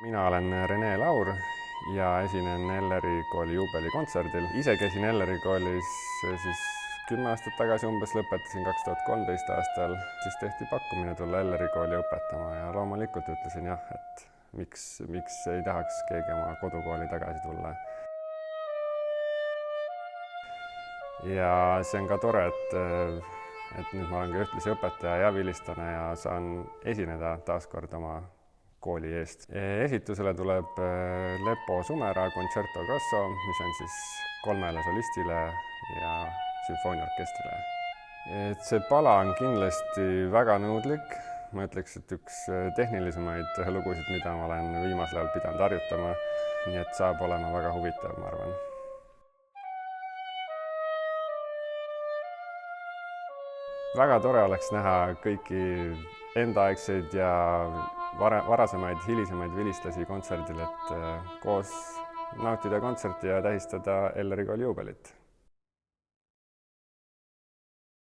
Mina olen Rene Laur ja esinen Elleri kooli juubelikontserdil. Ise käisin Elleri koolis siis 10 aastat tagasi umbes, lõpetasin 2013 aastal. Siis tehti pakkumine tulla Elleri kooli õpetama ja loomulikult ütlesin jah, et miks ei tahaks keegi oma kodukooli tagasi tulla. Ja see on ka tore, et nüüd ma olen ka ühtlasi õpetaja ja vilistlane ja saan esineda taaskord oma kooli eest. Esitusele tuleb Lepo Sumera Concerto Grosso, mis on siis 3 solistile ja sümfooniaorkestrile. See pala on kindlasti väga nõudlik. Ma ütleks, et üks tehnilisemaid lugusid, mida ma olen viimasel ajal pidanud harjutama. Nii et saab olema väga huvitav, ma arvan. Väga tore oleks näha kõiki endaaegseid ja varasemaid, hilisemaid vilistlasi kontserdil, et koos nautida kontserti ja tähistada Elleri kooli juubelit.